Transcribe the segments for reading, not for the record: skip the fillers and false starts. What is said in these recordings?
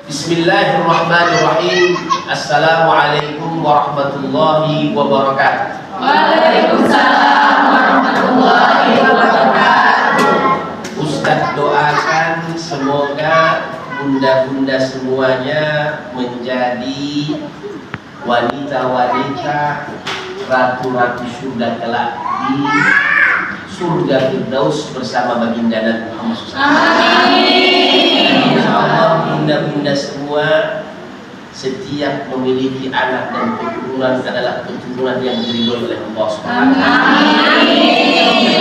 Bismillahirrahmanirrahim. Assalamualaikum warahmatullahi wabarakatuh. Waalaikumsalam warahmatullahi wabarakatuh. Ustaz doakan semoga bunda-bunda semuanya menjadi wanita-wanita ratu-ratu surga kelak di surga Firdaus bersama baginda Nabi Muhammad SAW. Amin. Insyaallah bunda-bunda semua setiap memiliki anak dan keturunan adalah keturunan yang diridhoi oleh Allah Subhanahu wa taala.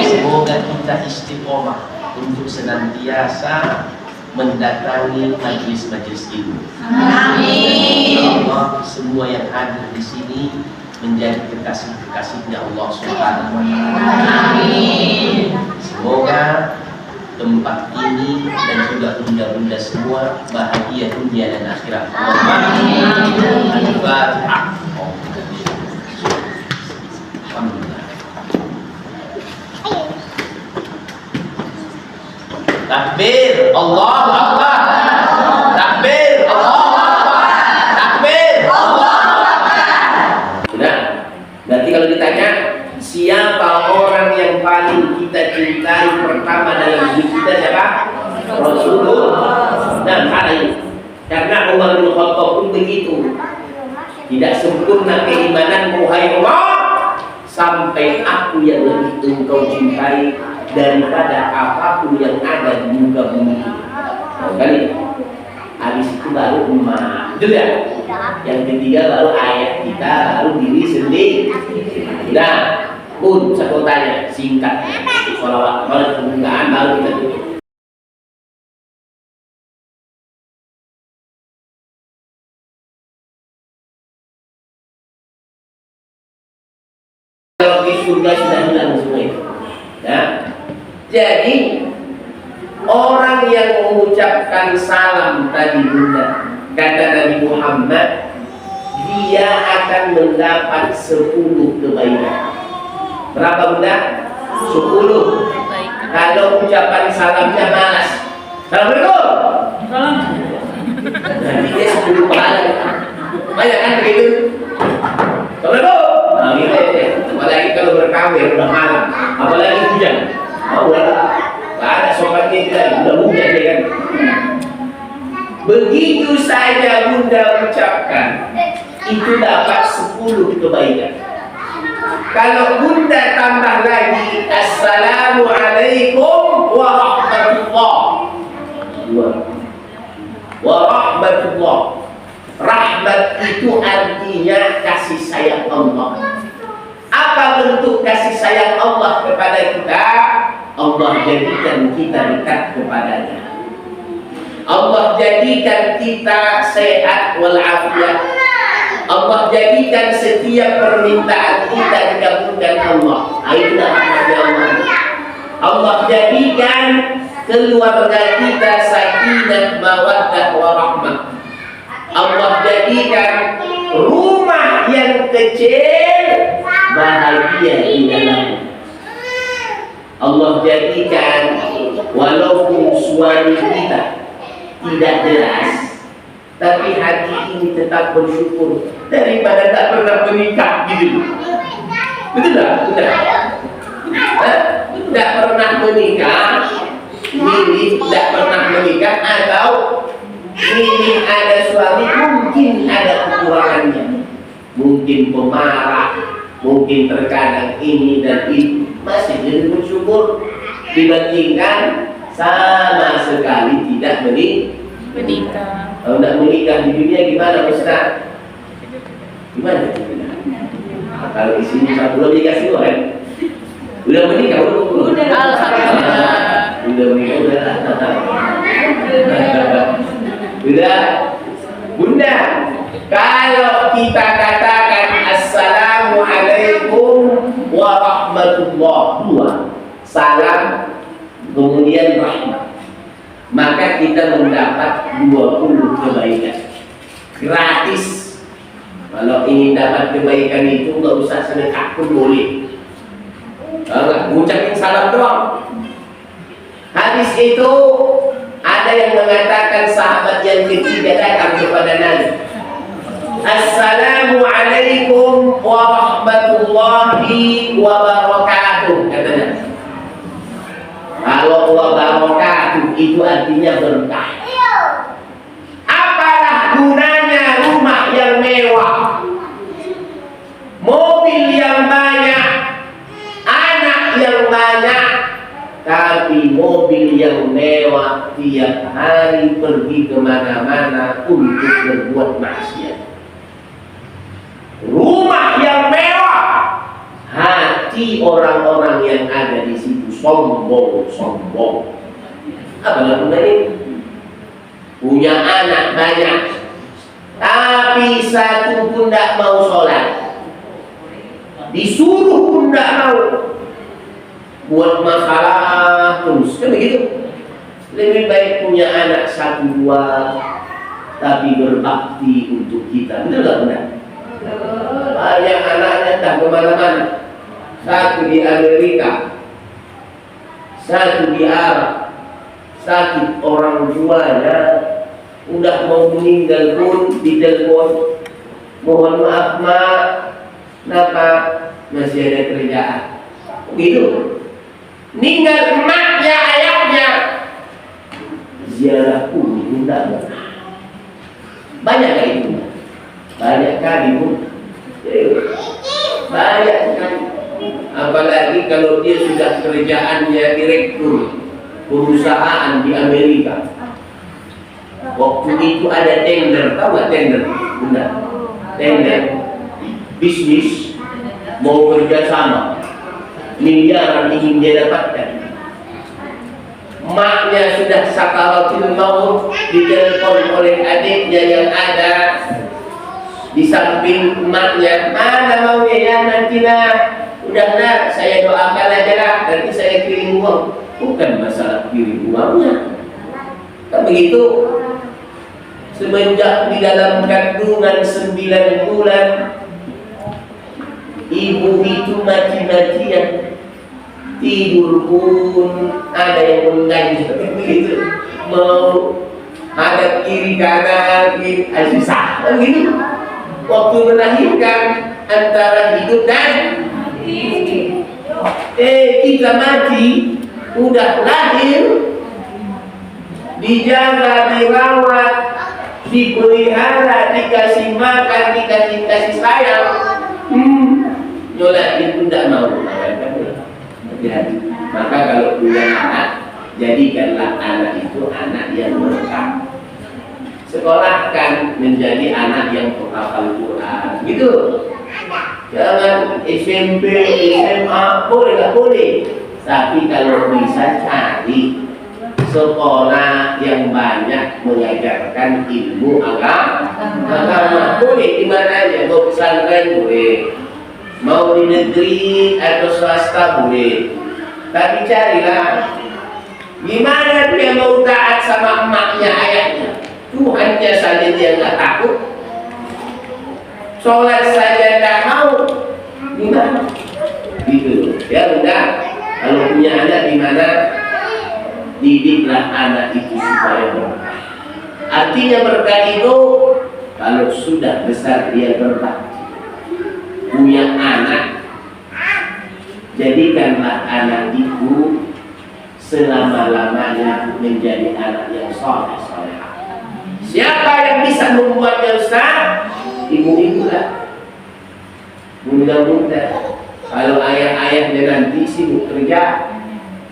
Semoga kita istiqomah untuk senantiasa mendatangi majelis-majelis ilmu. Amin. Ya Allah, semua yang hadir di sini menjadi kekasih-kekasihnya Allah Subhanahu wa taala. Amin. Semoga tempat ini dan juga bunda-bunda semua bahagia dunia dan akhirat. Al-Fatihah. Alhamdulillah. Takbir, Allahu Akbar. Takbir, Allahu Akbar. Takbir, Allahu Akbar. Sudah. Berarti kalau ditanya siapa orang yang paling kita cintai pertama dalam hidup kita, siapa? Rasulullah. Dan karena Umar bin Khattab pun begitu. Tidak sempurna keimanan wahai Umar sampai aku yang lebih engkau cintai daripada apapun yang ada di muka bumi. Kali habis itu baru umat. Itu ya. Yang ketiga baru ayat kita, lalu diri sendiri. Nah, pun saya mau tanya singkat. Salawat, kalau pembukaan baru kita tutup. Kalau di surga sudah hilang semua itu. Ya. Jadi orang yang mengucapkan salam tadi bunda, kata Nabi Muhammad, dia akan mendapat 10 kebaikan. Berapa bunda? 10. Kalau ucapan salamnya malas, Assalamualaikum. Nanti dia 10 pahala. Banyak kan begitu? Assalamualaikum. Nah, gitu ya. Apalagi kalau berkawin udah malam, apalagi hujan. Gak ada sobatnya lagi, udah hujan ya kan. Begitu saja bunda ucapkan, itu dapat 10 kebaikan. Kalau bunda tambah lagi Assalamualaikum warahmatullahi wabarakatuh. Rahmat itu artinya kasih sayang Allah. Apa bentuk kasih sayang Allah kepada kita? Allah jadikan kita dekat kepadanya. Allah jadikan kita sehat walafiat. Allah jadikan setiap permintaan kita dikabulkan Allah. Itulah rahmatnya Allah. Allah jadikan keluarga kita sakinah mawaddah warahmah. Allah jadikan rumah yang kecil bahagia di dalamnya. Allah jadikan walaupun suami kita tidak jelas, tapi hati ini tetap bersyukur daripada tak pernah menikah gitu. Betul tak? Betul. Tak pernah menikah, ini tidak pernah menikah, atau ini ada suami mungkin ada kekurangannya, mungkin pemarah, mungkin terkadang ini dan itu, masih jadi bersyukur dibandingkan sama sekali tidak menikah. Kalau tidak menikah di dunia gimana Ustaz? Gimana? Kalau di sini saya belum dikasih kan? Udah menikah belum? Alhamdulillah. Udah menikah udah. Bunda, kalau kita katakan Assalamualaikum warahmatullahi, salam kemudian rahmat, maka kita mendapat 20 kebaikan gratis. Kalau ingin dapat kebaikan itu nggak usah sedekah pun boleh. Kalau nggak, ucapin salam doang. Habis itu Ada yang mengatakan sahabat yang ketiga datang kepada Nabi. Assalamualaikum warahmatullahi wabarakatuh, katanya. Kalau wabarakatuh itu artinya berkah. Apalah gunanya rumah yang mewah, mobil yang banyak, anak yang banyak, tapi mobil yang mewah tiap hari pergi kemana-mana untuk berbuat maksiat. Rumah yang mewah, hati orang-orang yang ada di situ sombong. Apa gunanya? Punya anak banyak, tapi satu pun tidak mau sholat. Disuruh pun tidak mau. Buat masalah terus, kan begitu. Lebih baik punya anak satu dua, tapi berbakti untuk kita. Betul nggak benar? Banyak anaknya tak kemana-mana. Satu di Amerika, satu di Arab, sakit orang tuanya, udah mau meninggal pun ditelepon, mohon maaf mak, kenapa masih ada kerjaan? Begitu. Ninggal emaknya, ayahnya, ziarah pun tidak. Banyak kali itu. Banyak kali pun. Banyak kali. Apalagi kalau dia sudah kerjaannya direktur perusahaan di Amerika. Waktu itu ada tender, tahu nggak tender? Benar. Tender bisnis mau kerjasama, miliaran ingin dia dapatkan. Maknya sudah sakaratul maut, ditelepon oleh adiknya yang ada di samping emaknya. Mana maunya ya nanti nak? Udah nak, saya doakan aja lah, nanti saya kirim uang. Bukan masalah kirim uangnya. Kan begitu. Semenjak di dalam kandungan 9 bulan, ibu itu mati-matian. Tidur pun ada yang mengganjal begitu. Mau hadap kiri kanan, susah. Begitu. Waktu melahirkan antara hidup dan kita mati, udah lahir, dijaga, dirawat, dipelihara, dikasih makan, dikasih sayang. Nyolak itu tidak mau. Maka kalau punya anak, jadikanlah anak itu anak yang berkah. Sekolahkan menjadi anak yang penghafal Quran, gitu. Jangan SMP, SMA, boleh nggak boleh. Tapi kalau bisa cari sekolah yang banyak mengajarkan ilmu agama, boleh di mana aja. Mau pesantren boleh, mau di negeri atau swasta boleh. Tapi carilah gimana dia mau taat sama emaknya, ayahnya. Tuhannya saja dia nggak takut, sholat saja nggak mau, gimana? Gitu. Ya udah, kalau punya anak di mana, didiklah anak itu supaya berkah. Artinya berkah itu kalau sudah besar dia berbakti. Punya anak, jadikanlah anak itu selama-lamanya menjadi anak yang soleh. Siapa yang bisa membuatnya Ustaz? Ibu-ibu lah. Mudah-mudahan kalau ayah-ayahnya nanti sibuk kerja,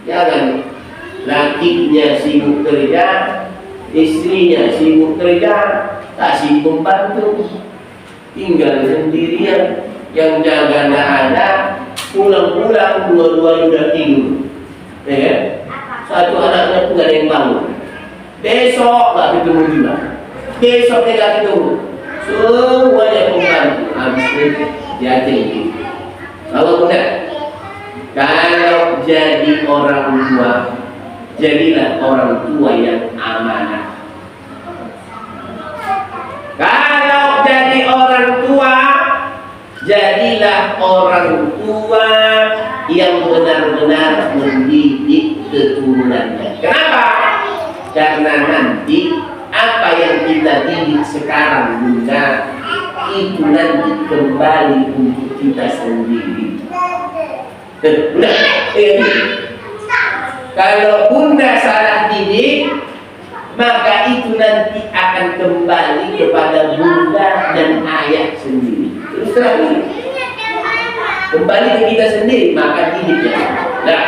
jangan lakinya sibuk kerja, istrinya sibuk kerja, kasih pembantu, tinggal sendirian, yang jaga nggak ada, pulang-pulang dua-duanya udah tidur, ya. Satu anaknya pun nggak ada yang bangun. Besok nggak ketemu juga, besoknya nggak ketemu, semuanya pembantu habis itu jadi. Kalau udah, kalau jadi orang tua, jadilah orang tua yang amanah. Kalau jadi orang tua, jadilah orang tua yang benar-benar mendidik keturunannya. Kenapa? karena nanti apa yang kita didik sekarang Bunda itu nanti kembali untuk kita sendiri. Udah, kalau Bunda salah didik, maka itu nanti akan kembali kepada Bunda dan ayah sendiri. Terus terang, kembali ke kita sendiri, maka didiknya. Nah,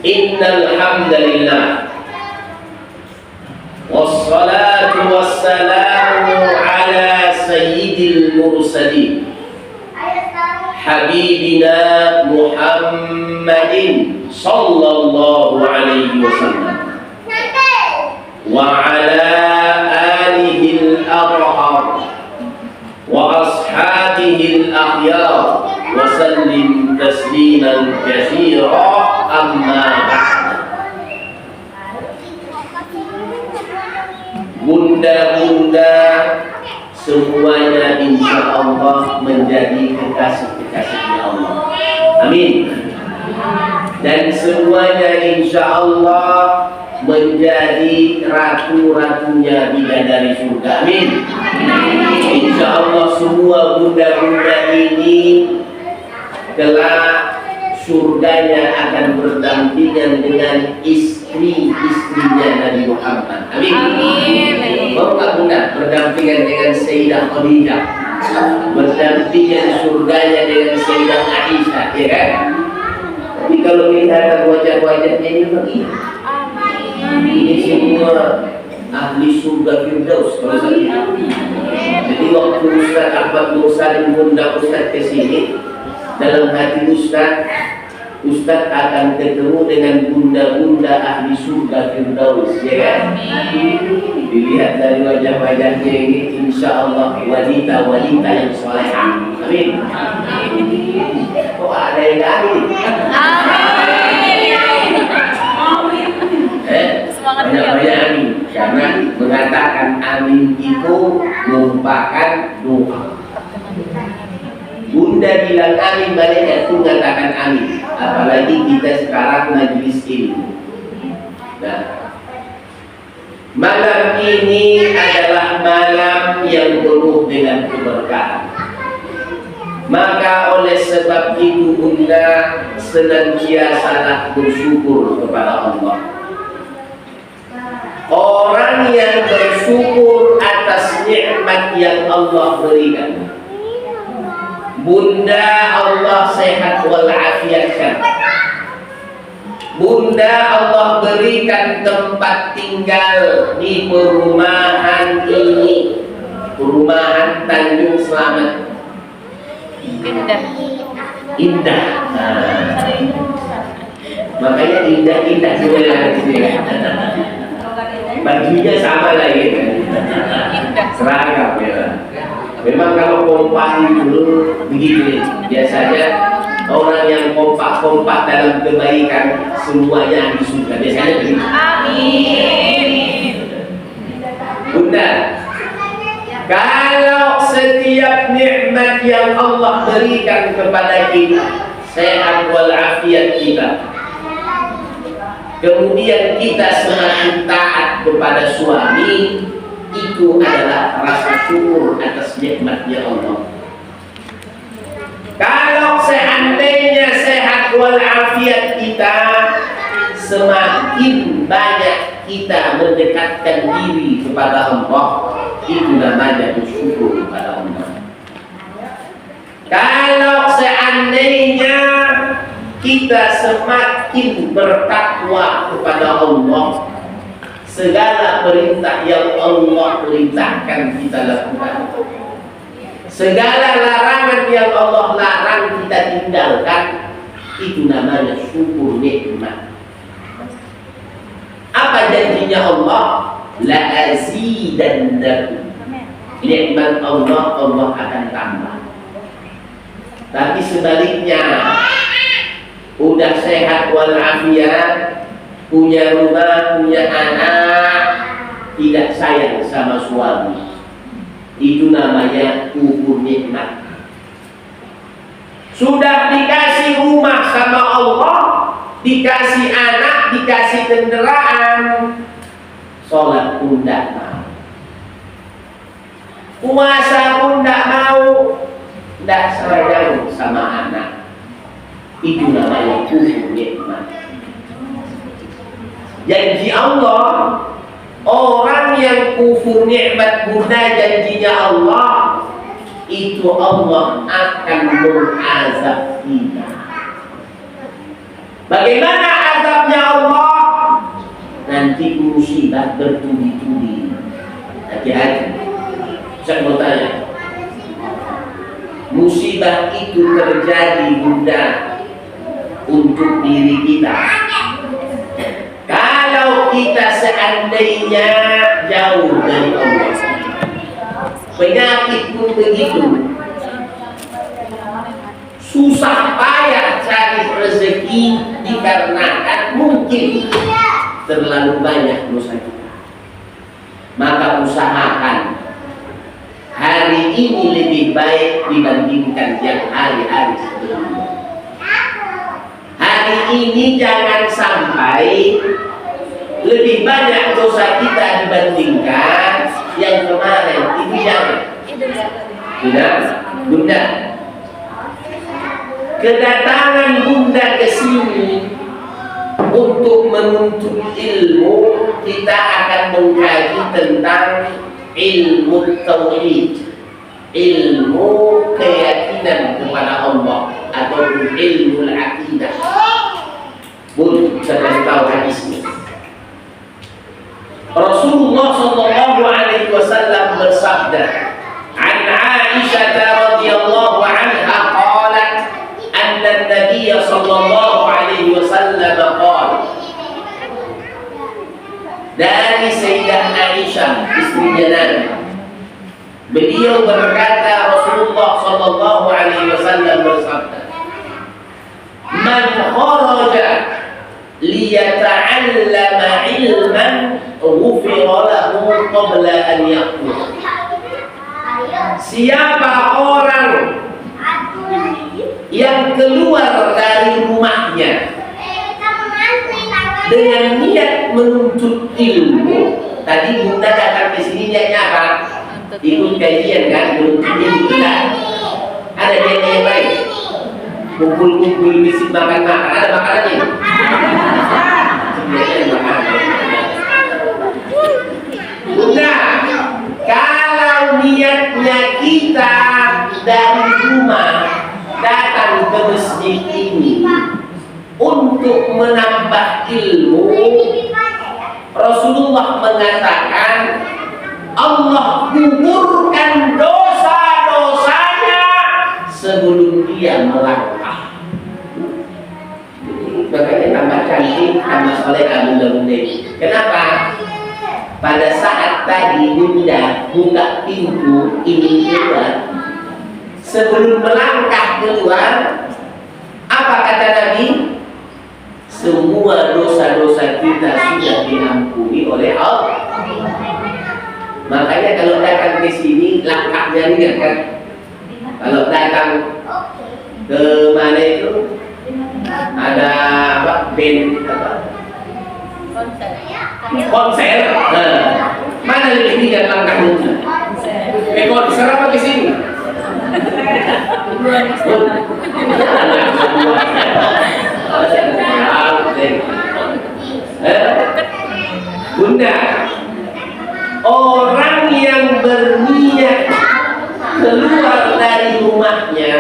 innal hamdalillah wassalatu wassalamu ala sayyidil mursalin habibina Muhammadin sallallahu alaihi wasallam wa ala alihi al-athhar wa ashabihi al-akhyar wa sallim tasliman katsira amma ba'd. Bunda-bunda semuanya insya Allah menjadi kekasih-kekasihnya Allah. Amin. Dan semuanya insya Allah menjadi ratu-ratunya bidadari surga. Amin. Insya Allah semua bunda-bunda ini kelak surganya akan berdampingan dengan istri-istrinya Nabi Muhammad. Amin. Amin. Mau nggak Bunda berdampingan dengan Sayyidah Khadijah, berdampingan surganya dengan Sayyidah Aisyah, ya kan? Tapi kalau melihat wajah-wajahnya ini begini, ini semua ahli surga Firdaus kalau saya. Jadi waktu Ustaz Ahmad Nur Salim Bunda Ustaz ke sini, dalam hati Ustaz akan ketemu dengan bunda-bunda ahli surga Firdaus, ya kan? Dilihat dari wajah-wajahnya ini, insya Allah wanita-wanita yang salehah. Amin. Kok ada yang amin? Banyak-banyak amin. Karena mengatakan amin itu merupakan doa. Bunda bilang amin, malaikat pun mengatakan amin. Apalagi kita sekarang majlis ilmu. Nah, malam ini adalah malam yang penuh dengan keberkahan. Maka oleh sebab itu Bunda senantiasa bersyukur kepada Allah. Orang yang bersyukur atas nikmat yang Allah berikan, Bunda Allah sehat walafiatkan. Bunda Allah berikan tempat tinggal di perumahan ini, perumahan Tanjung Selamat. Indah. Makanya indah-indah sebenarnya. Bajunya sama lagi. Seragam ya. Memang kalau kompak dulu begitu, biasanya orang yang kompak dalam kebaikan semuanya di surga. Biasanya begitu. Amin. Bunda, kalau setiap nikmat yang Allah berikan kepada kita, sehat walafiat kita, kemudian kita semakin taat kepada suami, itu adalah rasa syukur atas nikmatnya Allah. Kalau seandainya sehat walafiat kita, semakin banyak kita mendekatkan diri kepada Allah, itu namanya bersyukur kepada Allah. Kalau seandainya kita semakin bertakwa kepada Allah, segala perintah yang Allah perintahkan kita lakukan, segala larangan yang Allah larang kita tinggalkan, itu namanya syukur nikmat. Apa janjinya Allah? La azidannakum. Nikmat Allah akan tambah. Tapi sebaliknya, udah sehat walafiat, punya rumah, punya anak, tidak sayang sama suami, itu namanya kufur nikmat. Sudah dikasih rumah sama Allah, dikasih anak, dikasih kendaraan, sholat pun tidak mau, puasa pun tidak mau, tidak sayang sama anak. Itu namanya kufur nikmat. Janji Allah, orang yang kufur nikmat guna janjinya Allah, itu Allah akan mengazab kita. Bagaimana azabnya Allah? Nanti musibah bertubi-tubi. Hati-hati. Saya mau tanya, musibah itu terjadi bunda untuk diri kita. Kalau kita seandainya jauh dari Allah, penyakit pun begitu, susah payah cari rezeki dikarenakan mungkin terlalu banyak dosa kita. Maka usahakan hari ini lebih baik dibandingkan yang hari-hari sebelumnya. Hari ini jangan sampai lebih banyak dosa kita dibandingkan yang kemarin. Itu jangan. Tidak, bunda. Kedatangan bunda ke sini untuk menuntut ilmu, kita akan mengkaji tentang ilmu tauhid, ilmu keyakinan kepada Allah atau ilmu al-aqidah. Bun, saya kasih tahu hadisnya. Rasulullah sallallahu alaihi wasallam bersabda, "An Aisyah radhiyallahu anha qalat, anna an-nabiy sallallahu alaihi wasallam qala." Dari Sayyidah Aisyah, istrinya Nabi, beliau berkata, Rasulullah sallallahu alaihi wasallam bersabda, "Man kharaja liyata'allama ilman ghufira lahu qabla an yaqul." Siapa orang yang keluar dari rumahnya dengan niat menuntut ilmu, tadi bunda datang ke sini niatnya apa? Ikut kajian kan, menuntut ilmu kan? Ada niat yang baik. Kumpul-kumpul bisik makan-makan, ada makanannya? Sebenarnya makanan. Bunda, kalau niatnya kita dari rumah datang ke masjid ini untuk menambah ilmu, Rasulullah mengatakan Allah gugurkan dosa-dosanya sebelum dia melangkah. Makanya tambah cantik, tambah soleh, bunda-bunda. Kenapa? Pada saat tadi bunda buka pintu ingin keluar, sebelum melangkah keluar, apa kata Nabi? Semua dosa-dosa kita sudah diampuni oleh Allah. Makanya kalau datang ke sini langkahnya lihat kan. Kalau datang ke mana itu ada apa? Band apa? Konser. Nah, mana lebih tinggi langkahnya? Ke konser apa ke sini? Bunda, orang yang berniat keluar dari rumahnya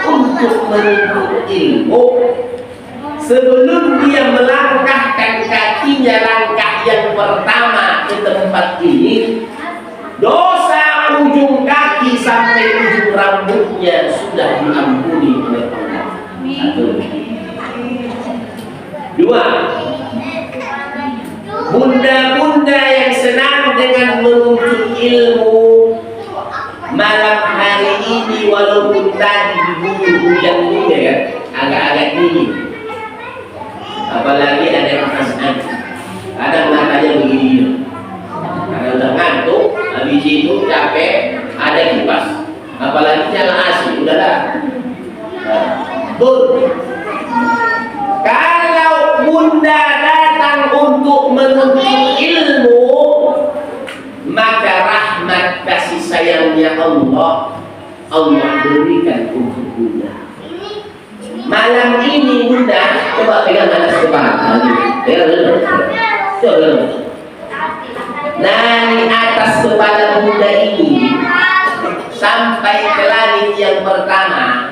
untuk menuntut ilmu, sebelum dia melangkahkan kakinya langkah yang pertama ke tempat ini, dosa ujung kaki sampai ujung rambutnya sudah diampuni oleh Allah. Satu. Dua, bunda-bunda yang senang dengan menuntut ilmu, malam hari ini walaupun tadi diguyur hujan juga ya, agak-agak dingin, apalagi ada perasaan, kadang matanya begini, karena udah ngantuk, habis itu capek, ada kipas, apalagi nyala AC, udahlah. Kalau bunda datang untuk untuk menuntut ilmu, maka rahmat kasih sayangnya Allah berikan untuk Bunda. Malam ini Bunda, coba pegang atas kepala. Coba. Nah, di atas kepala Bunda ini sampai ke langit yang pertama,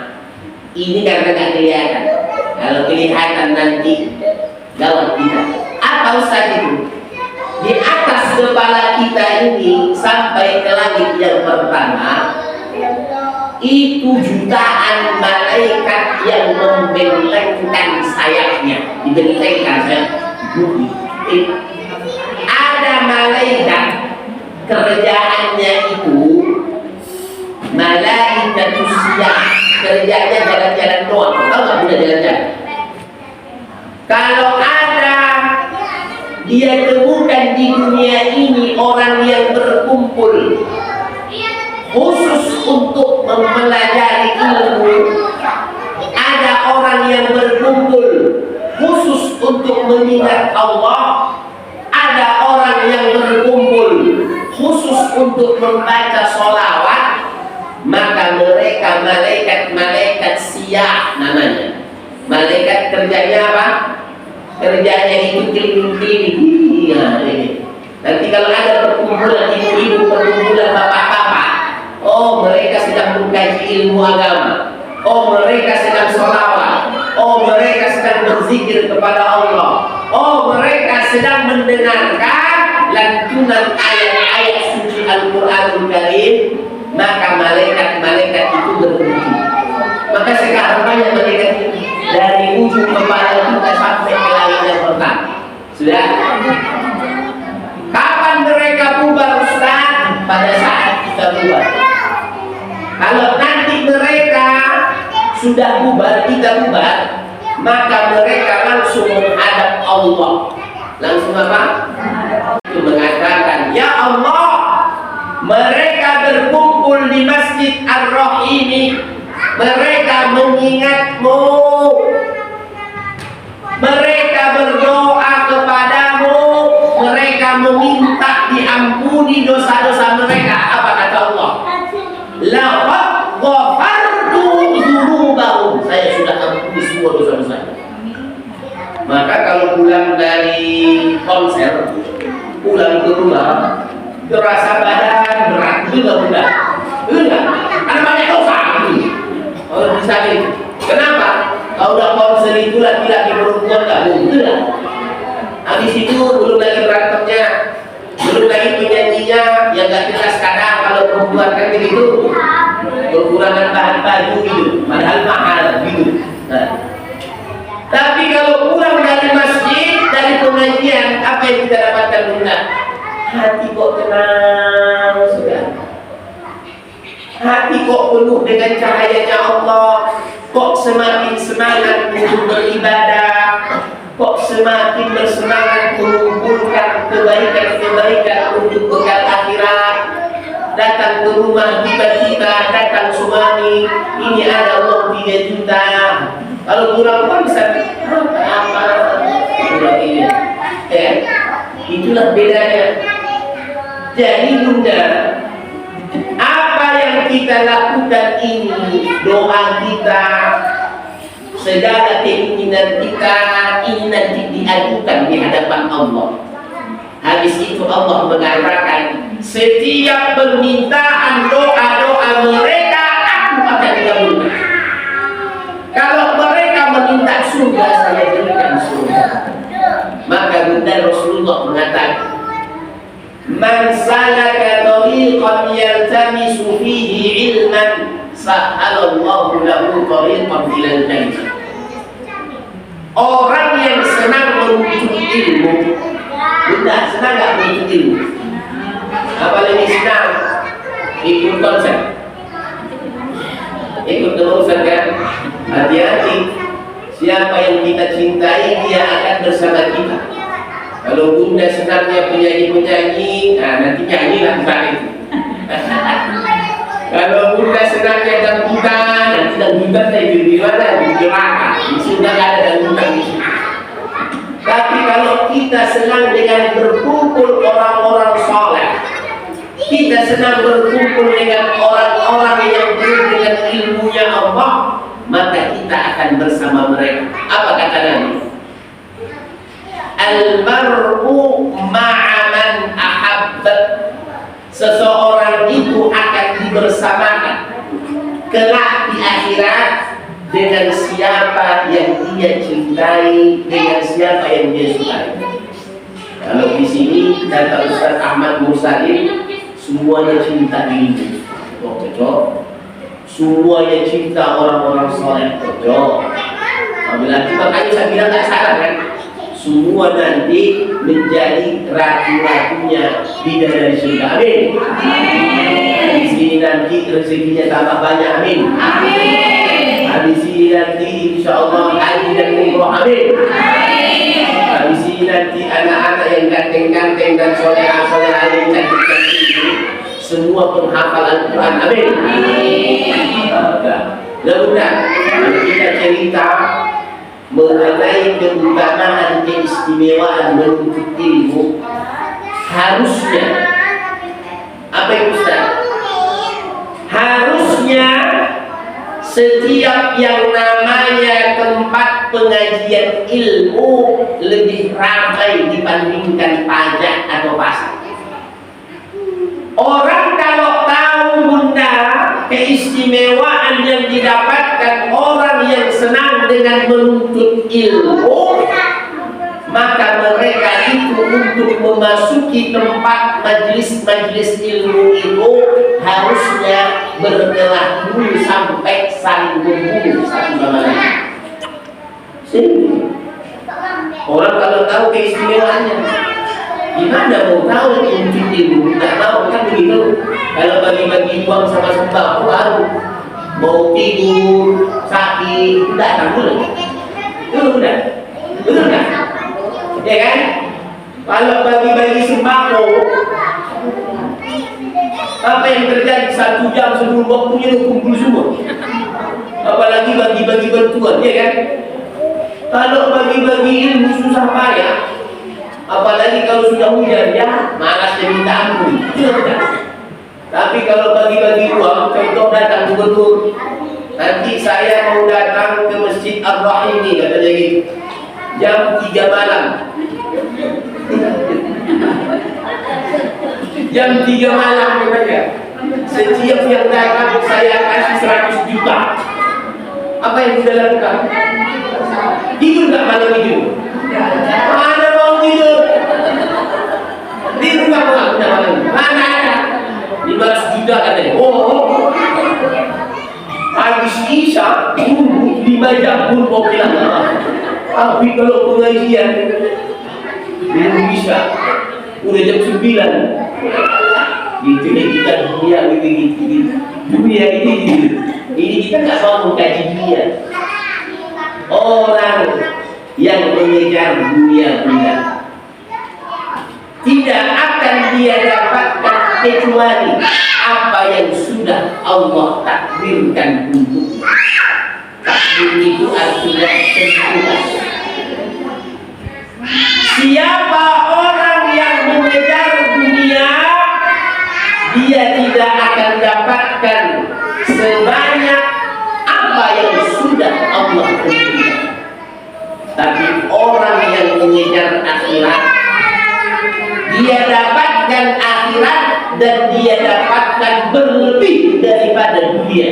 ini karena nggak kelihatan. Kalau kelihatan nanti gawat kita. Apa Ustaz itu? Di atas kepala kita ini sampai ke langit yang pertama, itu jutaan malaikat yang membentengkan sayapnya, dibentengkan sayap. Ada malaikat kerjaannya itu malaikat usia, kerjanya jalan-jalan doang. Tahu nggak Bunda jalan-jalan? Kalau ada dia temukan di dunia ini orang yang berkumpul khusus untuk mempelajari ilmu, ada orang yang berkumpul khusus untuk mengingat Allah, ada orang yang berkumpul khusus untuk membaca sholawat, maka mereka malaikat siap namanya. Malaikat kerjanya apa? Kerjanya itu keliling-keliling. Nanti kalau ada perkumpulan ibu-ibu, perkumpulan bapak-bapak, oh mereka sedang mengkaji ilmu agama, oh mereka sedang sholawat, oh mereka sedang berzikir kepada Allah, oh mereka sedang mendengarkan lantunan ayat-ayat suci Al-Quranul Karim, maka malaikat-malaikat itu berhenti. Maka sekarang banyak malaikat dari ujung kepala kita sampai ke langit yang pertama. Sudah? Kapan mereka bubar Ustaz? Pada saat kita bubar. Kalau nanti mereka sudah bubar, kita bubar, maka mereka langsung menghadap Allah. Langsung apa? Itu mengatakan, ya Allah, mereka berkumpul di Masjid Ar-Rahimi, mereka mengingat-Mu, mereka berdoa kepadamu, mereka meminta diampuni dosa-dosa mereka. Apa kata Allah? Laqad ghafartu dzunubahum, saya sudah ampuni semua dosa-dosa. Maka kalau pulang dari konser, pulang ke rumah, terasa badan berat juga Bunda. Enggak, karena banyak dosa gitu. Oh bisa nih. Kenapa? Kalau udah konser itu laki-laki perempuan nggak mudah. Habis itu belum lagi berantemnya, belum lagi penyanyinya yang nggak jelas. Kadang kalau perempuan kan begitu, kekurangan bahan baju gitu, padahal mahal gitu. Nah, tapi kalau pulang dari masjid, dari pengajian, apa yang kita dapatkan Bunda? Hati kok tenang sudah. Hati kok penuh dengan cahayanya Allah. Kok semakin semangat untuk beribadah, kok semakin bersemangat mengumpulkan kebaikan-kebaikan untuk bekal akhirat. Datang ke rumah tiba-tiba datang tsunami, ini ada uang 3 juta. Kalau pulang pun bisa apa? Ini, ya, itulah bedanya. Jadi Bunda, apa yang kita lakukan ini, doa kita, segala keinginan kita ini nanti diajukan di hadapan Allah. Habis itu Allah mengatakan, setiap permintaan doa-doa mereka aku akan kabulkan. Kalau mereka meminta surga, saya berikan surga. Maka Bunda Rasulullah mengatakan, man salaka tariqan yaltamisu fihi ilman sahhalallahu lahu tariqan ilal jannah. Orang yang senang menuntut ilmu, Bunda senang nggak menuntut ilmu? Apalagi senang ikut konser, ikut konser kan? Hati-hati, siapa yang kita cintai dia akan bersama kita. Kalau Bunda senangnya penyanyi-penyanyi, nah nanti nyanyilah misalnya. Kalau Bunda senangnya dangdutan, nanti dangdutan saya di mana? Di neraka. Di surga nggak ada dangdutan di sini. Tapi kalau kita senang dengan berkumpul orang-orang soleh, kita senang berkumpul dengan orang-orang yang penuh dengan ilmunya Allah, maka kita akan bersama mereka. Apa kata Nabi? Al-mar'u ma'aman ahabba. Seseorang itu akan dibersamakan kelak di akhirat dengan siapa yang dia cintai, dengan siapa yang dia sukai. Kalau di sini kata Ustaz Ahmad Mursalin, semuanya cinta ilmu, cocok. Semuanya cinta orang-orang soleh, cocok. Apabila makanya saya bilang tak salah kan? Semua nanti menjadi ratu-ratunya di dalam surga. Amin. Di sini nanti rezekinya tambah banyak. Amin. Habis ini nanti insya Allah haji dan umroh. Amin. Habis ini nanti anak-anak yang ganteng-ganteng dan soleha-soleha yang cantik-cantik semua penghafal Al-Quran. Amin. Mudah-mudahan kita cerita mengenai keutamaan keistimewaan menuntut ilmu. Harusnya apa itu Ustaz? Harusnya setiap yang namanya tempat pengajian ilmu lebih ramai dibandingkan pajak atau pasar. Orang kalau tahu Bunda keistimewaan yang didapatkan orang yang senang dengan menuntut ilmu, maka mereka itu untuk memasuki tempat majelis-majelis ilmu itu harusnya berkelah dulu sampai saling membunuh satu sama lain. Orang kalau tahu keistimewaannya, gimana mau tahu menuntut ilmu? Tidak tahu kan begitu. Kalau bagi-bagi uang sama sembako baru mau tidur, sakit, tidak akan boleh. Betul kan? Ya kan? Kalau bagi-bagi sembako, apa yang terjadi 1 jam sebelum waktunya kumpul semua. Apalagi bagi-bagi bantuan, ya kan? Kalau bagi-bagi ilmu susah payah, apalagi kalau sudah hujan, ya malasnya minta ampun. Tapi kalau bagi-bagi uang, contoh datang gubernur, nanti saya mau datang ke Masjid Ar-Rahimi, katanya gitu, jam 3 malam. Jam 3 malam katanya. Setiap yang datang saya kasih 100 juta. Apa yang sudah lakukan? Tidur nggak malam itu? Mana mau tidur? Tidur nggak malam? Mana ada? 500 juta katanya. Oh, habis Isya 5 jam pun mau bilang apa? Tapi kalau pengajian belum bisa, udah jam 9. Gitu nih kita dunia gitu. Dunia ini gitu. Ini kita nggak mau mengkaji dunia. Orang yang mengejar dunia benda tidak akan dia dapatkan kecuali apa yang sudah Allah takdirkan untuknya. Takdir itu artinya sempurna. Siapa orang yang mengejar dunia, dia tidak akan dapatkan sebanyak apa yang sudah Allah tentukan. Tapi orang yang mengejar akhirat, dia dapatkan akhirat dan dia dapatkan berlebih daripada dunia.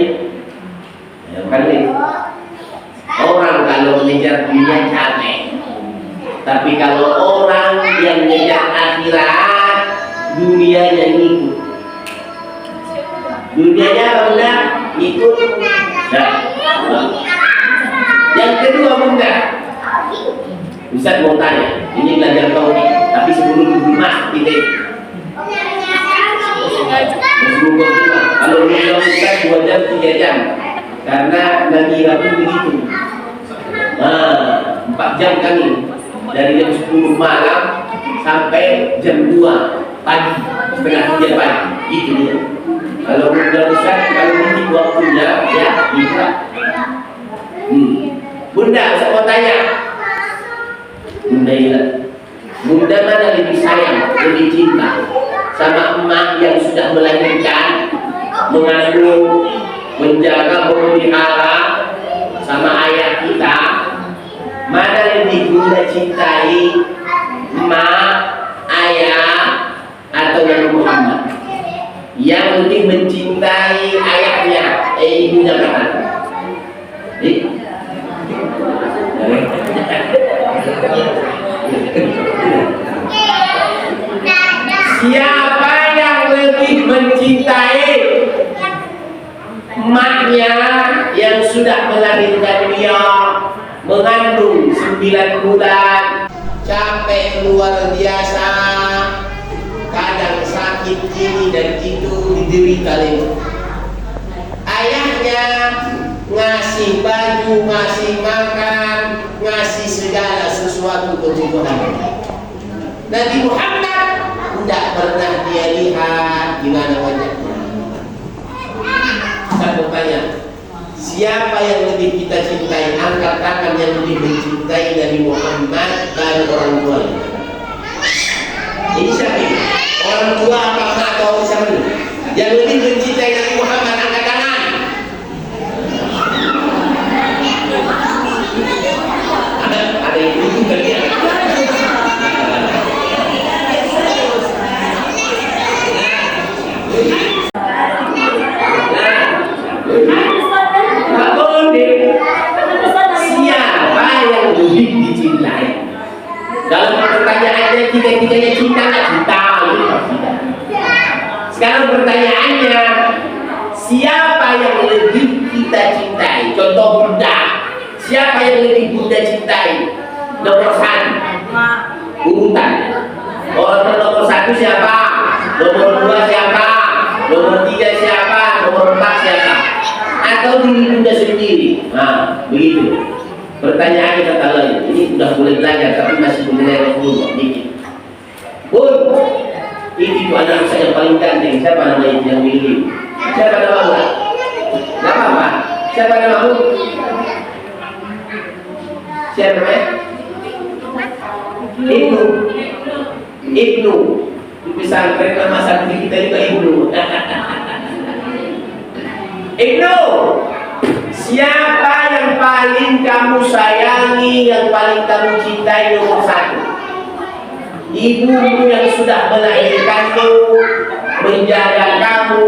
Ya, kan? Orang kalau mengejar dunia capek. Tapi kalau orang yang mengejar akhirat, dunianya ngikut. Dunianya Bunda ikut. Nah. Yang kedua Bunda, Ustaz mau tanya, ini belajar tauhid, tapi sebelum mas kita sebelum berjumpa, kalau belajar Ustaz 2 jam 3 jam, karena Nabi Rabu begitu. 4 jam kami dari jam 10 malam sampai jam 2 pagi, setengah 3 pagi, itu dia. Kalau belajar Ustaz, kalau nanti waktunya ya bisa. Bunda, saya mau tanya, Bunda ingat, bunda mana lebih sayang, lebih cinta sama emak yang sudah melahirkan, mengandung, menjaga, memelihara, sama ayah kita? Mana lebih bunda cintai, emak, ayah, atau Nabi Muhammad? Yang lebih mencintai ayahnya, ibunya mana? Siapa yang lebih mencintai emaknya yang sudah melahirkan dia, mengandung 9 bulan, capek luar biasa, kadang sakit ini dan itu diderita lagi. Ayahnya ngasih baju, ngasih makan, ngasih segala sesuatu kebutuhan. Nabi Muhammad tidak pernah dia lihat gimana wajahnya. Saya bertanya, siapa yang lebih kita cintai? Angkat tangan yang lebih mencintai Nabi Muhammad dan orang tuanya. Ini siapa ini? Orang tua apa emak atau siapa ini? Yang lebih mencintai Nabi Muhammad, angkat tangan. Ada yang duduk kali ya? Siapa yang lebih dicintai? Dalam pertanyaannya tiga-tiganya cinta nggak cinta? Sekarang pertanyaannya, siapa yang lebih kita cintai? Contoh bunda, siapa yang lebih bunda cintai? Nomor 1 urutan. Orang nomor 1 siapa? Nomor 2 siapa? Nomor 3 siapa? Nomor 4 siapa? Atau diri bunda sendiri? Nah, begitu. Pertanyaannya kata lain. Ini sudah boleh belajar, tapi masih mengenai dulu dikit. Bun, ini tuh anak saya yang paling ganteng. Siapa namanya yang milih? Siapa nama? Gak apa-apa. Siapa namamu? Siapa namanya? Ibnu. Ibnu. Di pesantren nama santri kita juga Ibnu. Ibnu, siapa yang paling kamu sayangi, yang paling kamu cintai nomor 1? Ibumu yang sudah melahirkanmu, menjaga kamu,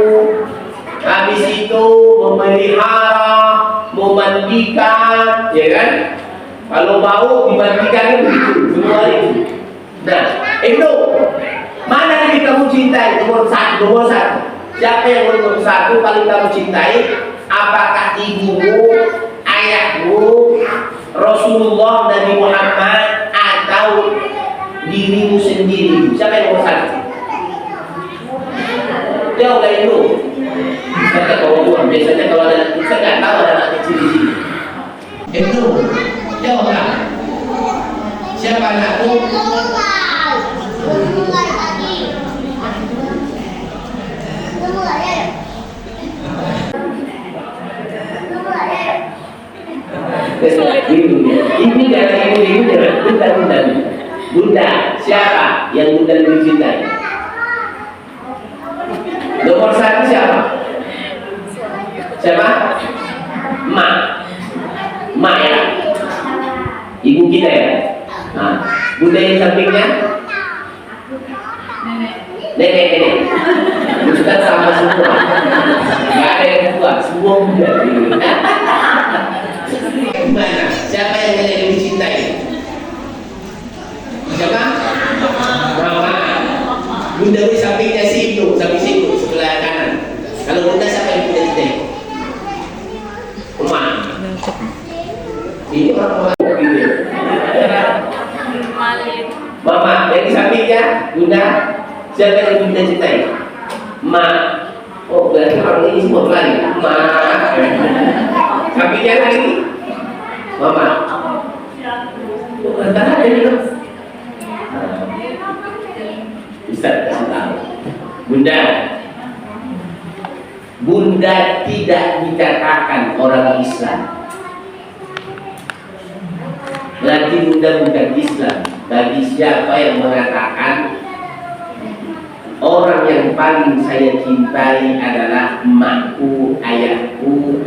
habis itu memelihara, memandikan, ya kan? Kalau mau dimandikan kan begitu, semua itu. Nah, Ibnu, mana yang kamu cintai? Nomor 1. Siapa yang nomor 1 paling kamu cintai? Apakah ibumu, ayahmu, Rasulullah, Nabi Muhammad, atau dirimu sendiri? Siapa yang nomor 1? Jauh dari itu. Saya bawa uang. Biasanya kalau ada anak kecil, saya nggak tahu ada anak kecil di sini. Itu jauh lah. Siapa anakmu? Ini dari ibu bunda, siapa yang bunda lebih cintai? Nomor 1 siapa? Siapa? Mak ya, ibu kita ya. Nah, bunda yang sampingnya nenek. Ustaz sama semua, nggak ada yang tua, semua muda. Gimana? Siapa yang nenek lebih cintai? Siapa? Mama. Bunda di sampingnya situ, samping situ, sebelah kanan. Kalau bunda siapa yang bunda cintai? Mama. Ini orang gitu. Mama, yang di sampingnya bunda, siapa yang bunda cintai? Ma. Oh, berarti orang ini semua pelari. Ma. Sampingnya lagi. Mama. Oh, antara ada nih. Ustaz kasih tahu. Bunda tidak dikatakan orang Islam. Nanti bunda bukan Islam. Bagi siapa yang mengatakan orang yang paling saya cintai adalah emakku, ayahku,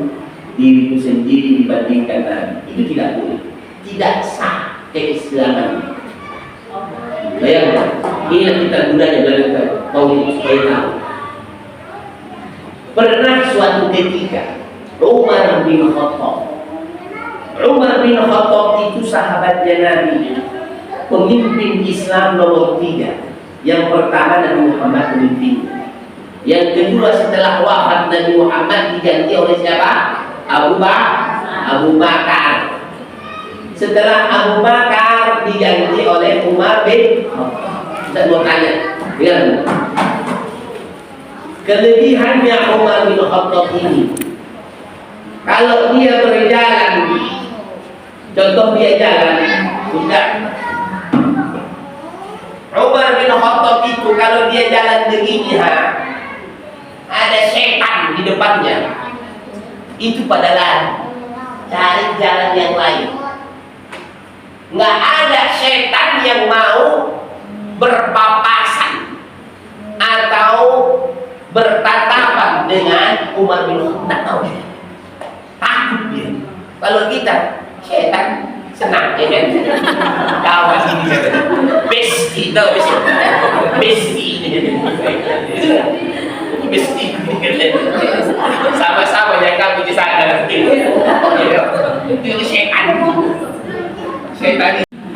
diriku sendiri dibandingkan Nabi, itu tidak boleh, tidak sah keislaman. Bayangkan, inilah kita gunanya belajar tauhid supaya tahu. Pernah suatu ketika Umar bin Khattab itu sahabatnya Nabi, pemimpin Islam nomor 3. Yang pertama Nabi Muhammad pemimpin. Yang kedua setelah wafat Nabi Muhammad diganti oleh siapa? Abu Bakar. Setelah Abu Bakar diganti oleh Umar bin Khattab. Saya mau tanya, dengar. Kelebihannya Umar bin Khattab ini, kalau dia berjalan, contoh dia jalan, sudah. Umar bin Khattab itu kalau dia jalan begini, ada setan di depannya, itu pada lari, cari jalan yang lain. Nggak ada setan yang mau berpapasan atau bertatapan dengan Umar bin Khattab. Takut dia. Kalau kita setan senang, ya kan? Kawan ini besti, tahu besti, sama-sama yang kami di sana. Itu setan.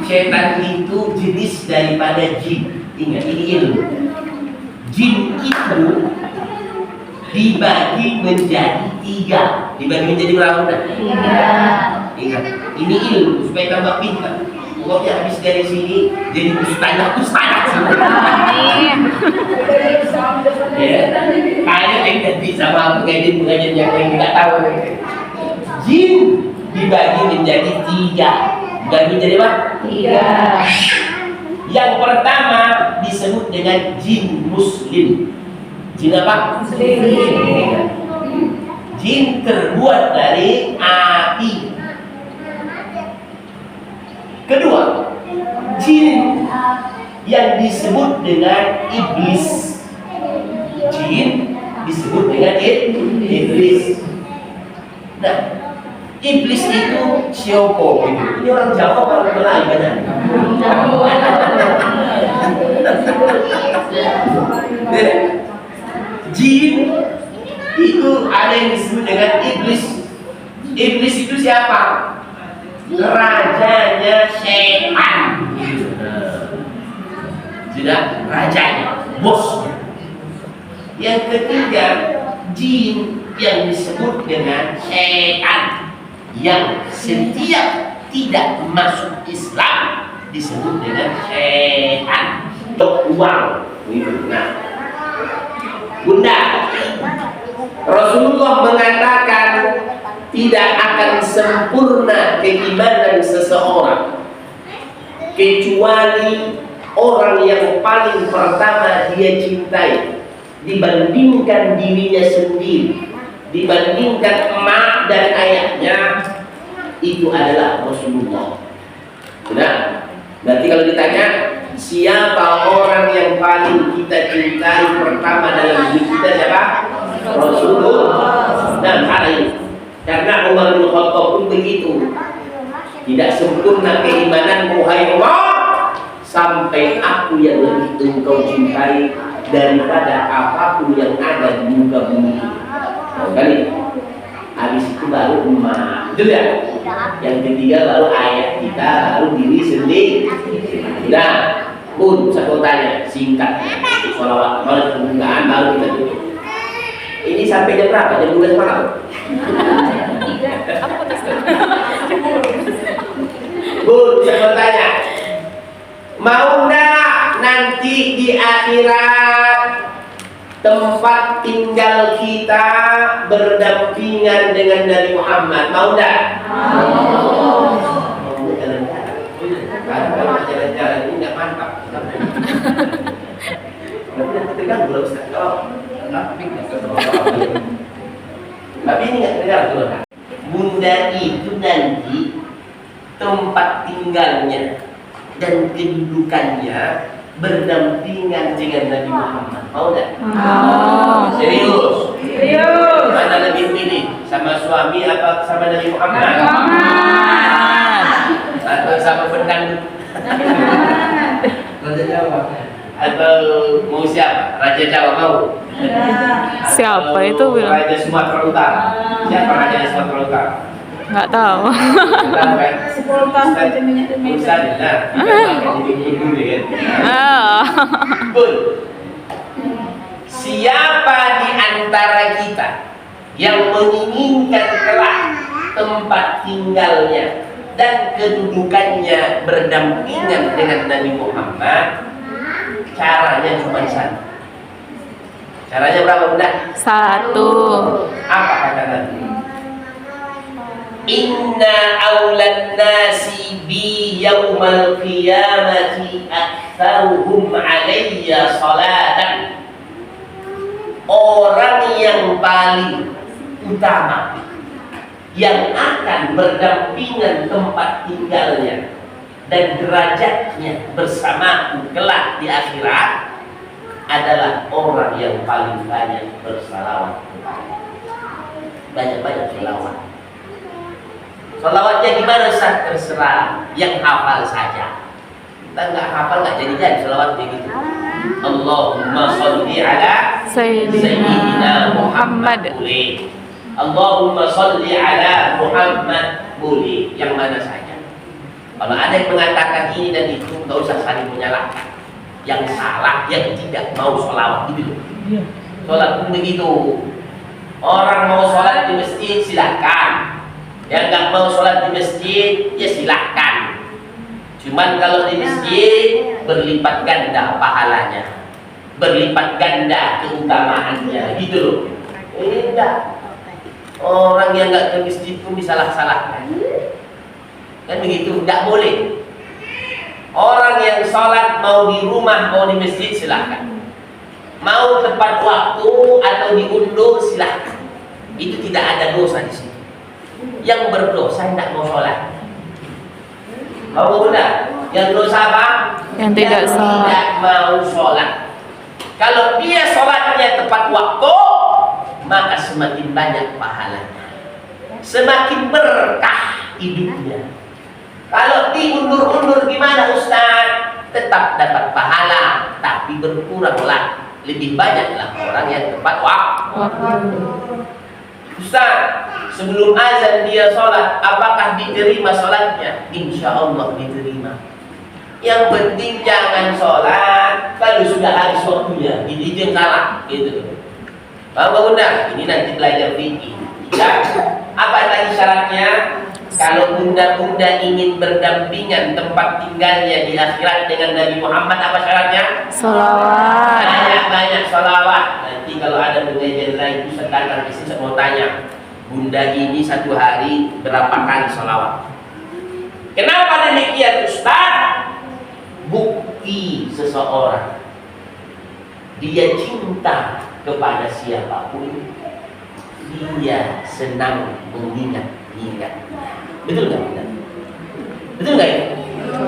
Setan itu jenis daripada jin. Ingat ini ilmu. Jin itu dibagi menjadi 3. Dibagi menjadi berapa? 3. Ingat, ini ilmu supaya tambah pintar. Kalau dia habis dari sini jadi ustazah ya, kayaknya yang jadi sama pengajian yang tidak tahu. Jin dibagi menjadi 3. Dibagi menjadi apa? 3. Yang pertama disebut dengan jin muslim. Jin apa? Muslim. Jin terbuat dari api. Kedua, jin yang disebut dengan iblis. Jin disebut dengan iblis. Nah, iblis itu siapa? Ini orang Jawa kalau Melayu kan? Jin itu ada yang disebut dengan iblis. Iblis itu siapa? Rajanya setan. Sudah, rajanya, bosnya. Yang ketiga, jin yang disebut dengan setan, yang setiap tidak masuk Islam disebut dengan setan. Uang. Nah, Bunda, Rasulullah mengatakan tidak akan sempurna keimanan seseorang kecuali orang yang paling pertama dia cintai dibandingkan dirinya sendiri, dibandingkan emak dan ayahnya, itu adalah Rasulullah. Sudah? Berarti kalau ditanya siapa orang yang paling kita cintai pertama dalam hidup kita, siapa? Rasulullah. Dan hal ini karena Umar bin Khattab pun begitu. Tidak sempurna keimananmu hai Umar sampai aku yang lebih engkau cintai daripada apapun yang ada di muka bumi. Kali habis itu baru emak, betul ya? Yang ketiga baru ayah kita, lalu diri sendiri. Nah, pun saya mau tanya singkat, sholawat malam pembukaan baru kita tutup. Ini sampai jam berapa? Jam 12 malam. Bun, saya mau tanya, mau nggak nanti di akhirat tempat tinggal kita berdampingan dengan Nabi Muhammad? Mau nggak? Mau. Jalan-jalan. Jalan-jalan ini nggak mantap. Berarti nanti terganggu loh Ustaz. Tapi ini nggak terganggu loh. Bunda itu nanti tempat tinggalnya dan kedudukannya berdampingan dengan Nabi Muhammad. Mau nggak? Mau. Serius? Serius. Mana lebih pilih? Sama suami apa sama Nabi Muhammad? Muhammad. Atau sama pendang? Raja Jawa. Atau mau siapa? Raja Jawa mau? Siapa Atau itu bilang? Raja Sumatera Utara. Siapa Raja Sumatera Utara? Nggak tahu. Tahu kan? Sultan Ustaz, nah, jadi dulu kan. Ah. Pun, siapa di antara kita yang menginginkan kelak tempat tinggalnya dan kedudukannya berdampingan dengan Nabi Muhammad, caranya cuma satu. Caranya berapa, Bunda? 1. Apa kata Nabi? Inna awlan nasi bi yawmal qiyamati aktsaruhum alayya salatan. Orang yang paling utama yang akan berdampingan tempat tinggalnya dan derajatnya bersamaku kelak di akhirat adalah orang yang paling banyak bersalawat. Banyak-banyak salawat. Salawatnya gimana, Ustaz? Terserah, yang hafal saja. Kita nggak hafal nggak jadi salawat begitu. Allahumma sholli ala Sayyidina Muhammad. Boleh. Allahumma sholli ala Muhammad. Boleh. Yang mana saja. Kalau ada yang mengatakan ini dan itu, nggak usah saling menyalahkan. Yang salah, yang tidak mau sholawat gitu. Sholat pun begitu. Orang mau sholat di masjid silakan. Yang nggak mau sholat di masjid, ya silahkan. Cuman kalau di masjid berlipat ganda pahalanya, berlipat ganda keutamaannya, gitu loh. Ini enggak. Orang yang nggak ke masjid pun disalah-salahkan. Kan begitu, nggak boleh. Orang yang sholat mau di rumah, mau di masjid, silahkan. Mau tepat waktu atau diundur, silahkan. Itu tidak ada dosa di situ. Yang berdosa tidak mau sholat. Mau benar? Yang dosa apa? Yang tidak sholat. Tidak mau sholat. Kalau dia sholatnya tepat waktu, maka semakin banyak pahalanya, semakin berkah hidupnya. Kalau diundur-undur gimana, Ustaz? Tetap dapat pahala, tapi berkuranglah. Lebih banyaklah orang yang tepat waktu. Ustaz, sebelum azan dia sholat, apakah diterima sholatnya? Insya Allah diterima. Yang penting jangan sholat kalau sudah habis waktunya. Ini yang salah, gitu. Paham, Bunda? Ini nanti belajar fikih. Ya. Apa tadi syaratnya? Kalau bunda-bunda ingin berdampingan tempat tinggalnya di akhirat dengan Nabi Muhammad, apa syaratnya? Salawat. Banyak-banyak salawat. Nanti kalau ada pengajian lain itu datang di sini mau tanya, bunda ini satu hari berapa kali salawat? Kenapa demikian, Ustaz? Bukti seseorang dia cinta kepada siapapun, dia senang mengingat-ingat. Betul nggak, Bunda? Betul nggak ya?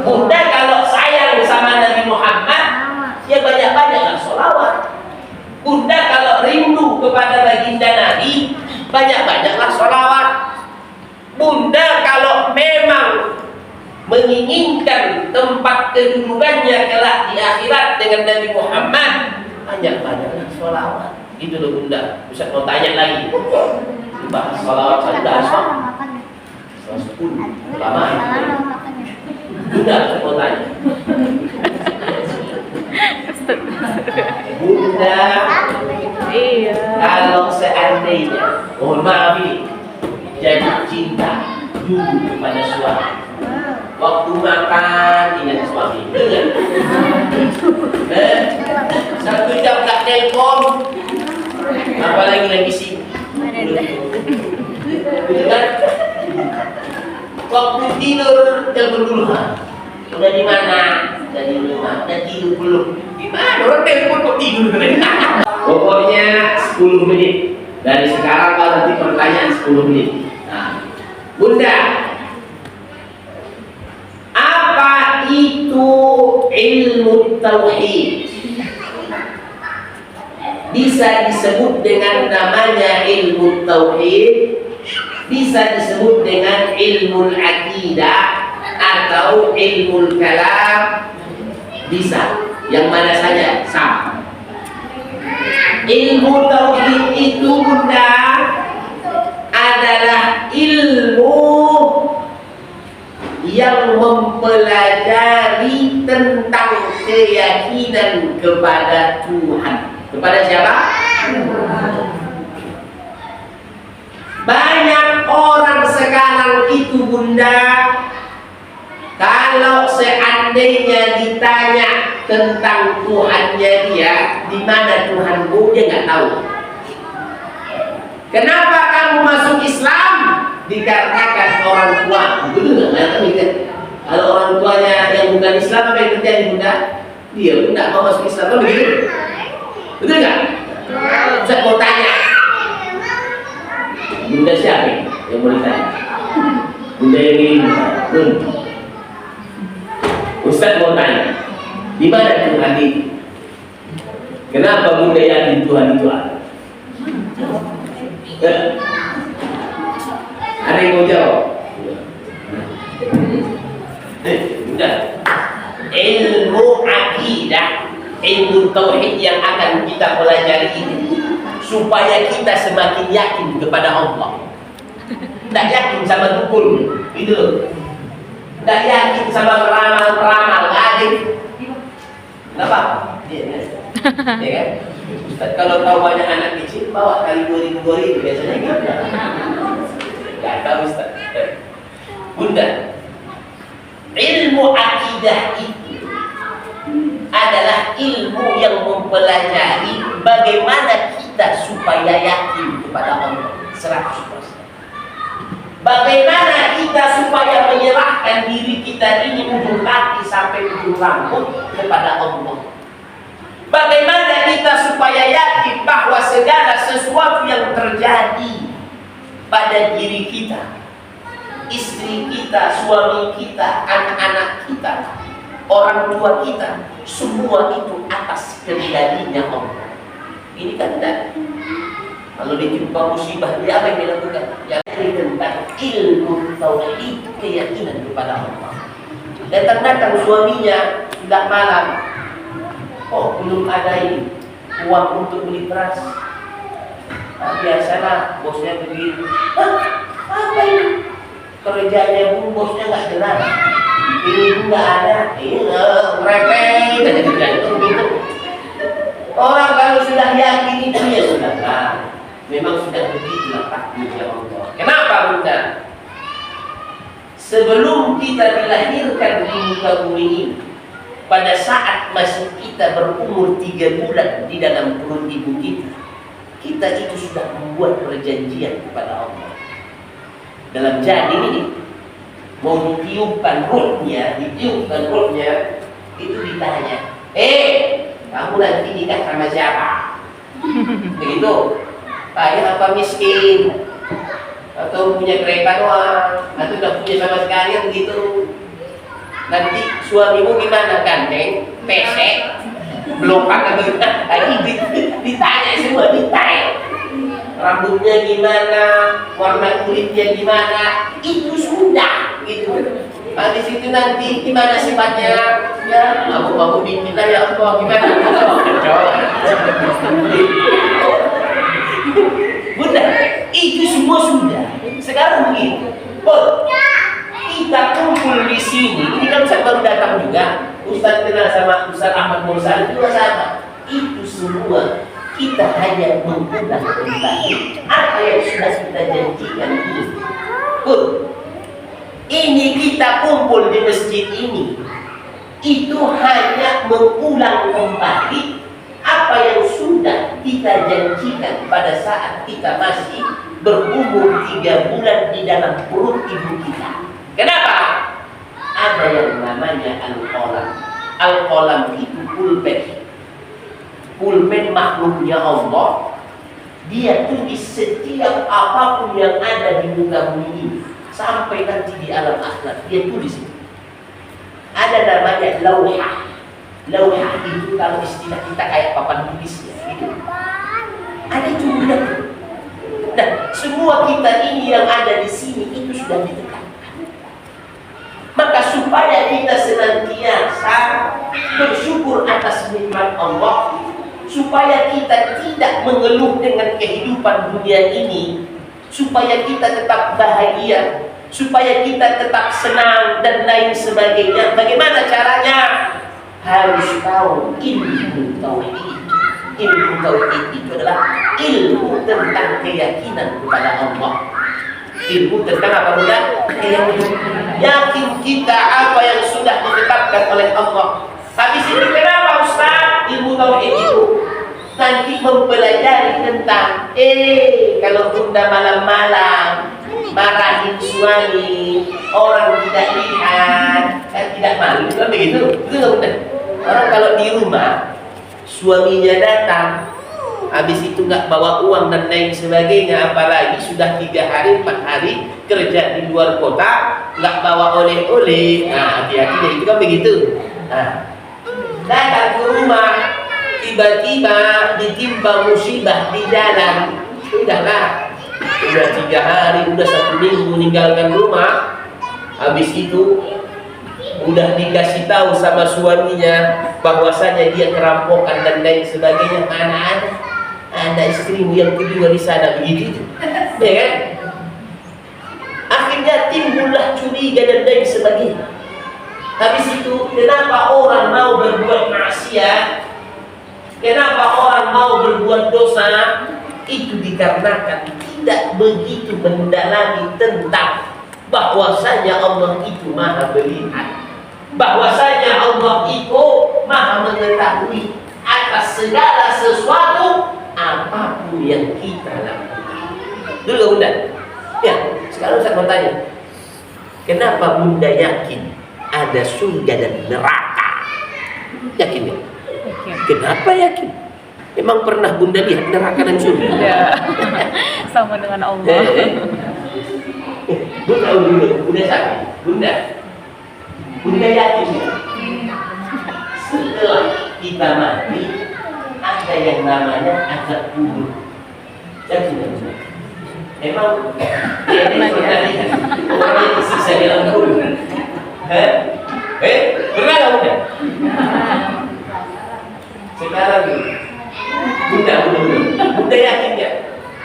Bunda kalau sayang sama Nabi Muhammad, ya banyak-banyaklah sholawat. Bunda kalau rindu kepada baginda Nabi, banyak-banyaklah sholawat. Bunda kalau memang menginginkan tempat kedudukannya kelak di akhirat dengan Nabi Muhammad, banyak-banyaklah sholawat. Itu loh, Bunda. Bisa mau tanya lagi. Bahas sholawat saya sudah asal. 10 lama. Bunda mau tanya. Bunda, Iya. kalau seandainya, mohon maaf ini, jadi cinta dulu kepada suami, waktu makan ingat suami, dengar. 1 jam tak telepon, apalagi lagi sibuk. Dengar. Waktu tidur telepon dulu. Udah di mana? Udah di rumah. Udah tidur belum? Gimana? Orang telepon kok tidur? Pokoknya 10 menit. Dari sekarang kalau nanti pertanyaan 10 menit. Nah, Bunda, ilmu tauhid. Bisa disebut dengan namanya ilmu tauhid, bisa disebut dengan ilmu akidah atau ilmu kalam, bisa. Yang mana saja sama. Ilmu tauhid itu bunda adalah ilmu yang mempelajari tentang keyakinan kepada Tuhan. Kepada siapa? Banyak orang sekarang itu bunda, kalau seandainya ditanya tentang Tuhannya dia, di mana Tuhanmu, dia nggak tahu. Kenapa kamu masuk Islam? Dikarenakan orang tua. Betul nggak? Kalau orang tuanya yang bukan Islam, apa yang terjadi bunda? Dia pun nggak mau masuk Islam, begitu? Betul nggak? Saya mau tanya, bunda siapa yang mau ditanya? Bunda yang ini, Ustaz mau tanya, di mana Tuhan itu? Kenapa bunda yakin Tuhan itu ada? Ada yang mau jawab? Sudah. Ilmu akidah, ilmu tauhid yang akan kita pelajari ini supaya kita semakin yakin kepada Allah. Tidak yakin sama dukun, itu. Tidak yakin sama peramal-peramal, nggak apa? Iya kan? Ustaz kalau tahu banyak anak kecil bawa kali 2000 biasanya gitu. Nggak tahu Ustaz. Bunda, ilmu akidah itu adalah ilmu yang mempelajari bagaimana kita supaya yakin kepada Allah 100%. Bagaimana kita supaya menyerahkan diri kita ini ujung kaki sampai ujung rambut kepada Allah. Bagaimana kita supaya yakin bahwa segala sesuatu yang terjadi pada diri kita, istri kita, suami kita, anak-anak kita, orang tua kita, semua itu atas kendalinya Allah. Ini kan tidak. Kalau ditimpa musibah, dia apa yang dilakukan? Yang tentang ilmu tauhid, keyakinan kepada Allah. Datang-datang suaminya sudah malam. Oh, belum ada ini uang untuk beli beras. Biasalah bosnya begitu. Apa ini? Kerjanya pun bosnya nggak jelas. Ini nggak ada. Ini merepek. Gitu. Orang kalau sudah yakin itu ya sudah lah. Memang sudah begitulah takdirnya Allah. Kenapa bunda? Sebelum kita dilahirkan di muka bumi ini, pada saat masih kita berumur 3 bulan di dalam perut ibu kita, kita itu sudah membuat perjanjian kepada Allah. Dalam janin ini mau ditiupkan ruhnya, itu ditanya, kamu nanti nikah sama siapa? Begitu. Kaya apa miskin? Atau punya kereta doang? Atau udah punya sama sekali begitu? Nanti suamimu gimana, ganteng, pesek, belokak atau lagi ditanya semua detail. Rambutnya gimana, warna kulitnya gimana, itu sudah gitu. Di situ nanti gimana sifatnya? Ya, aku diminta ya Allah gimana? Bunda, itu semua sudah. Sekarang begitu. Kita kumpul di sini. Ini kan Ustaz baru datang juga. Ustaz kenal sama Ustaz Ahmad Mursal juga sama. Itu semua kita hanya mengulang kembali apa yang sudah kita janjikan ini. Ini kita kumpul di masjid ini. Itu hanya mengulang kembali apa yang sudah kita janjikan pada saat kita masih berumur 3 bulan di dalam perut ibu kita. Kenapa? Ada yang namanya al-qalam. Al-qalam itu pulpen. Pulpen makhluknya Allah. Dia tulis setiap apapun yang ada di muka bumi ini sampai nanti di alam akhirat. Dia tulis itu. Ada namanya lauhah. Lauhah itu kalau istilah kita kayak papan tulis ya, gitu. Ada jumlah. Nah, semua kita ini yang ada di sini itu sudah ditetapkan. Maka supaya kita senantiasa bersyukur atas nikmat Allah, supaya kita tidak mengeluh dengan kehidupan dunia ini, supaya kita tetap bahagia, supaya kita tetap senang dan lain sebagainya. Bagaimana caranya? Harus tahu ilmu tauhid. Ilmu tauhid itu adalah ilmu tentang keyakinan kepada Allah. Ilmu tentang apa bunda? Yakin kita apa yang sudah ditetapkan oleh Allah. Habis itu kenapa Ustaz? Ilmu tauhid itu nanti mempelajari tentang kalau bunda malam-malam marahin suami, orang tidak lihat, tidak malu, kan begitu? Itu nggak bunda? Orang kalau di rumah suaminya datang, habis itu nggak bawa uang dan lain sebagainya, apalagi sudah 3 hari 4 hari kerja di luar kota, nggak bawa oleh-oleh, nah hati-hati itu kan begitu. Nah, datang ke rumah tiba-tiba ditimpa musibah di jalan, sudahlah, udah 3 hari, udah 1 minggu meninggalkan rumah, habis itu udah dikasih tahu sama suaminya bahwasanya dia kerampokan dan lain sebagainya. Mana ada istrimu yang kedua di sana, begitu, ya kan? Akhirnya timbullah curiga dan lain sebagainya. Habis itu, kenapa orang mau berbuat maksiat? Kenapa orang mau berbuat dosa? Itu dikarenakan tidak begitu mendalami tentang bahwasanya Allah itu maha melihat, bahwasanya Allah itu maha mengetahui atas segala sesuatu apapun yang kita lakukan. Dulu bunda, ya sekarang saya mau tanya, kenapa bunda yakin ada surga dan neraka? Yakin ya? Kenapa yakin? Emang pernah bunda lihat neraka dan surga? Ya. Sama dengan Allah. Bunda dulu, bunda sakit, bunda yakin ya? Setelah kita mati ada yang namanya azab kubur. Yakin ya bunda? Emang ini pernah lihat orang yang disiksa di dalam kubur? Pernah nggak bunda? Sekarang bunda yakin ya?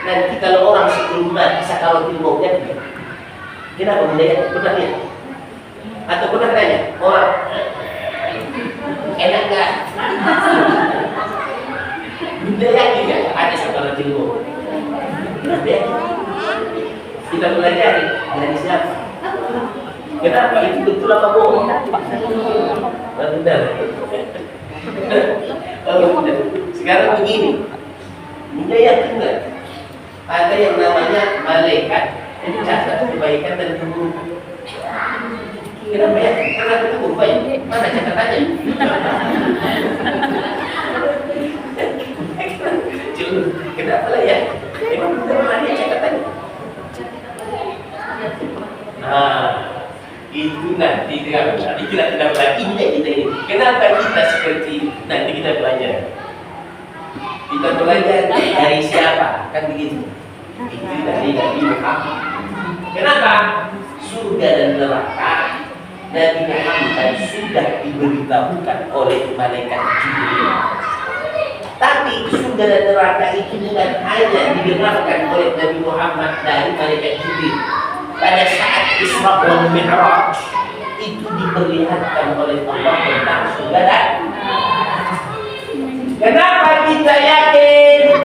Nanti kalau orang sebelum mati sakaratul maut yakin. Kenapa bunda yakin? Pernah lihat? Atau pernah tanya orang enak nggak? Bunda yakin ya? Ada sakaratul maut. Kenapa yakin? Kita pelajari dari siapa? Kenapa itu betul apa bohong? Benar. Sekarang begini, bunda yakin nggak? Ada yang namanya malaikat mencatat kebaikan dan keburukan. Kenapa ya? Karena ketemu baik. Mana catatannya? Kenapa lah ya? Emang bunda pernah lihat catatannya? Itu nanti kita belajar ini. Kenapa kita seperti ini? Nanti kita belajar. Kita belajar dari siapa? Kan begitu. Itu dari Nabi Muhammad. Kenapa? Surga dan neraka Nabi Muhammad sudah diberitahukan oleh malaikat Jibril. Tapi surga dan neraka itu bukan hanya didengarkan oleh Nabi Muhammad dari malaikat Jibril. Pada saat Isra wal Mi'raj itu diperlihatkan oleh Allah tentang surga